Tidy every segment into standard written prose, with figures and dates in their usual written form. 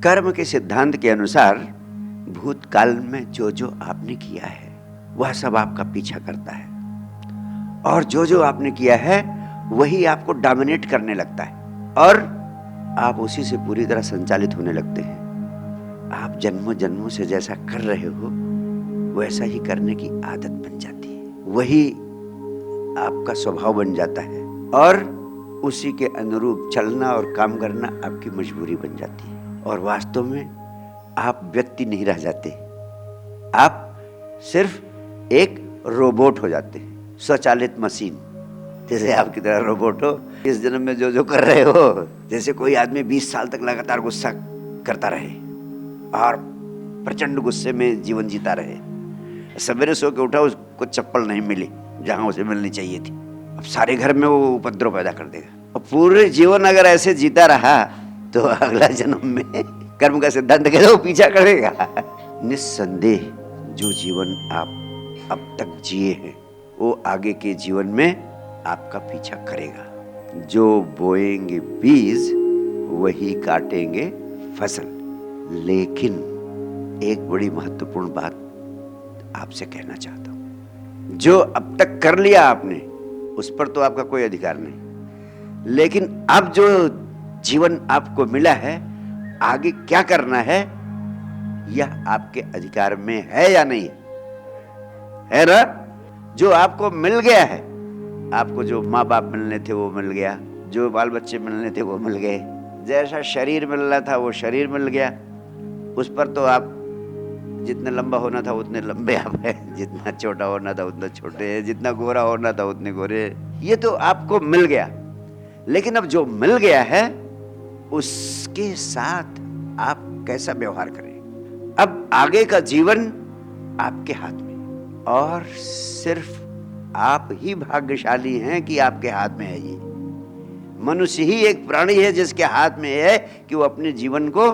कर्म के सिद्धांत के अनुसार भूतकाल में जो जो आपने किया है वह सब आपका पीछा करता है, और जो जो आपने किया है वही आपको डोमिनेट करने लगता है, और आप उसी से पूरी तरह संचालित होने लगते हैं। आप जन्मों जन्मों से जैसा कर रहे हो वैसा ही करने की आदत बन जाती है, वही आपका स्वभाव बन जाता है, और उसी के अनुरूप चलना और काम करना आपकी मजबूरी बन जाती है। और वास्तव में आप व्यक्ति नहीं रह जाते, आप सिर्फ एक रोबोट हो जाते हैं, स्वचालित मशीन। जैसे आपकी तरह रोबोट हो, इस जन्म में जो जो कर रहे हो, जैसे कोई आदमी 20 साल तक लगातार गुस्सा करता रहे और प्रचंड गुस्से में जीवन जीता रहे, सवेरे सो के उठा उसको चप्पल नहीं मिली जहां उसे मिलनी चाहिए थी, अब सारे घर में वो उपद्रव पैदा कर देगा। और पूरे जीवन अगर ऐसे जीता रहा तो अगला जन्म में कर्म का सिद्धांत कहता है वो पीछा करेगा। निस्संदेह जो जीवन आप अब तक जिए हैं वो आगे के जीवन में आपका पीछा करेगा। जो बोएंगे बीज वही काटेंगे फसल। लेकिन एक बड़ी महत्वपूर्ण बात आपसे कहना चाहता हूं, जो अब तक कर लिया आपने उस पर तो आपका कोई अधिकार नहीं, लेकिन अब जो जीवन आपको मिला है आगे क्या करना है यह आपके अधिकार में है या नहीं है ना? जो आपको मिल गया है, आपको जो माँ बाप मिलने थे वो मिल गया, जो बाल बच्चे मिलने थे वो मिल गए, जैसा शरीर मिलना था वो शरीर मिल गया, उस पर तो आप जितना लंबा होना था उतने लंबे आप हैं, जितना छोटा होना था उतना छोटे हैं, जितना गोरा होना था उतने गोरे, ये तो आपको मिल गया। लेकिन अब जो मिल गया है उसके साथ आप कैसा व्यवहार करें, अब आगे का जीवन आपके हाथ में, और सिर्फ आप ही भाग्यशाली हैं कि आपके हाथ में है। ये मनुष्य ही एक प्राणी है जिसके हाथ में है कि वो अपने जीवन को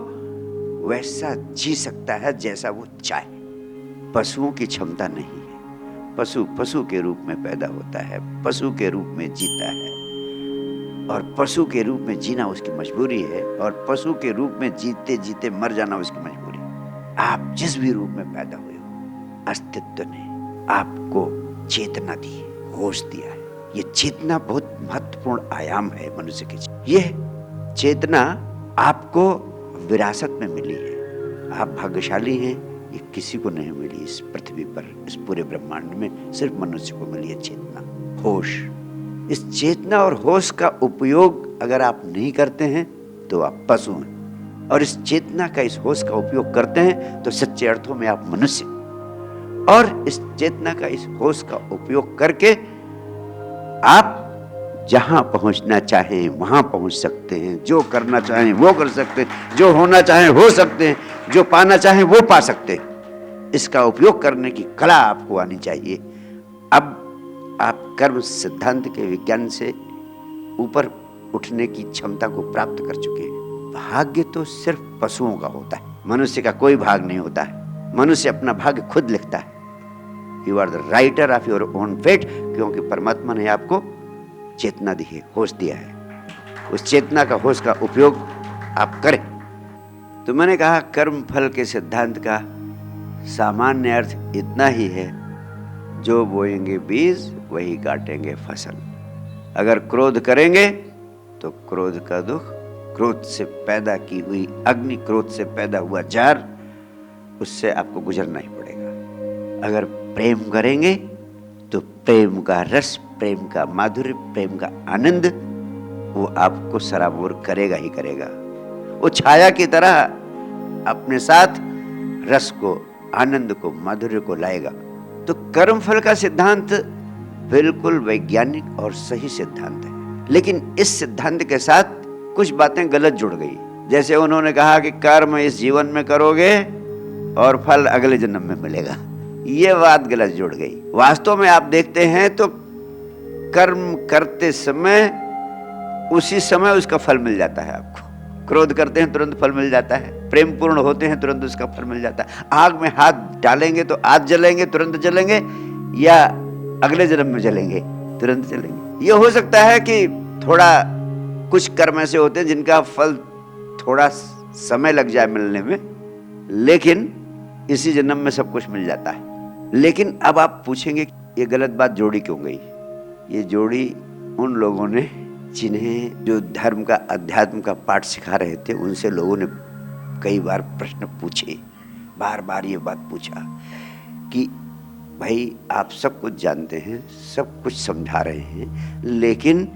वैसा जी सकता है जैसा वो चाहे। पशुओं की क्षमता नहीं है, पशु पशु के रूप में पैदा होता है, पशु के रूप में जीता है, और पशु के रूप में जीना उसकी मजबूरी है, और पशु के रूप में जीते जीते मर जाना उसकी मजबूरी है। आप जिस भी रूप में पैदा हुए हो, अस्तित्व ने आपको चेतना दी है, होश दिया है। ये चेतना बहुत महत्वपूर्ण आयाम है मनुष्य के। यह चेतना आपको विरासत में मिली है, आप भाग्यशाली हैं, ये किसी को नहीं मिली इस पृथ्वी पर, इस पूरे ब्रह्मांड में सिर्फ मनुष्य को मिली है चेतना, होश। इस चेतना और होश का उपयोग अगर आप नहीं करते हैं तो आप पशु हैं, और इस चेतना का, इस होश का उपयोग करते हैं तो सच्चे अर्थों में आप मनुष्य। और इस चेतना का, इस होश का उपयोग करके आप जहां पहुंचना चाहें वहां पहुंच सकते हैं, जो करना चाहें वो कर सकते हैं, जो होना चाहें हो सकते हैं, जो पाना चाहें वो पा सकते हैं। इसका उपयोग करने की कला आपको आनी चाहिए। अब आप कर्म सिद्धांत के विज्ञान से ऊपर उठने की क्षमता को प्राप्त कर चुके हैं। भाग्य तो सिर्फ पशुओं का होता है, मनुष्य का कोई भाग नहीं होता है। मनुष्य अपना भाग्य खुद लिखता है। You are the writer of your own fate, क्योंकि परमात्मा ने आपको चेतना दी है, होश दिया है। उस चेतना का, होश का उपयोग आप करें। तो मैंने कहा कर्म फल के सिद्धांत का सामान्य अर्थ इतना ही है, जो बोएंगे बीज वही काटेंगे फसल। अगर क्रोध करेंगे तो क्रोध का दुख, क्रोध से पैदा की हुई अग्नि, क्रोध से पैदा हुआ जार, उससे आपको गुजरना ही पड़ेगा। अगर प्रेम करेंगे तो प्रेम का रस, प्रेम का माधुर्य, प्रेम का आनंद वो आपको सराबोर करेगा ही करेगा। वो छाया की तरह अपने साथ रस को, आनंद को, माधुर्य को लाएगा। तो कर्म फल का सिद्धांत बिल्कुल वैज्ञानिक और सही सिद्धांत है, लेकिन इस सिद्धांत के साथ कुछ बातें गलत जुड़ गई। जैसे उन्होंने कहा कि कर्म इस जीवन में करोगे और फल अगले जन्म में मिलेगा, ये बात गलत जुड़ गई। वास्तव में आप देखते हैं तो कर्म करते समय उसी समय उसका फल मिल जाता है आपको। क्रोध करते हैं तुरंत फल मिल जाता है, प्रेम पूर्ण होते हैं तुरंत उसका फल मिल जाता है। आग में हाथ डालेंगे तो आज जलेंगे, तुरंत जलेंगे, या अगले जन्म में जलेंगे, तुरंत जलेंगे। ये हो सकता है कि थोड़ा कुछ कर्म ऐसे होते हैं जिनका फल थोड़ा समय लग जाए मिलने में, लेकिन इसी जन्म में सब कुछ मिल जाता है। लेकिन अब आप पूछेंगे ये गलत बात जोड़ी क्यों गई? ये जोड़ी उन लोगों ने जिन्हें जो धर्म का अध्यात्म का पाठ सिखा रहे थे, उनसे लोगों ने कई बार प्रश्न पूछे, बार बार ये बात पूछा कि भाई आप सब कुछ जानते हैं, सब कुछ समझा रहे हैं, लेकिन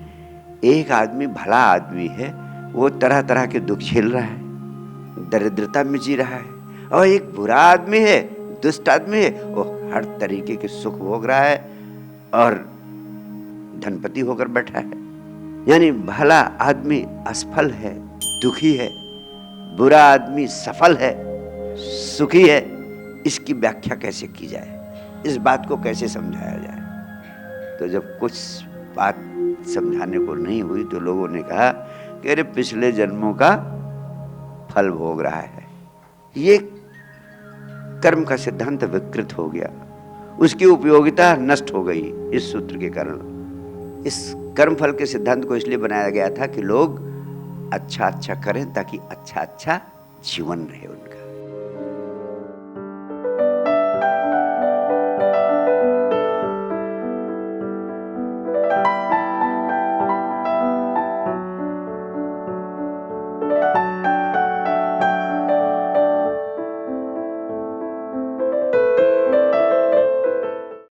एक आदमी भला आदमी है, वो तरह तरह के दुख झेल रहा है, दरिद्रता में जी रहा है, और एक बुरा आदमी है, दुष्ट आदमी है, वो हर तरीके के सुख भोग रहा है और धनपति होकर बैठा है। यानी भला आदमी असफल है, दुखी है, बुरा आदमी सफल है, सुखी है। इसकी व्याख्या कैसे की जाए, इस बात को कैसे समझाया जाए? तो जब कुछ बात समझाने को नहीं हुई तो लोगों ने कहा कि अरे पिछले जन्मों का फल भोग रहा है। ये कर्म का सिद्धांत विकृत हो गया, उसकी उपयोगिता नष्ट हो गई इस सूत्र के कारण। इस कर्म फल के सिद्धांत को इसलिए बनाया गया था कि लोग अच्छा अच्छा करें ताकि अच्छा अच्छा जीवन रहे उनका।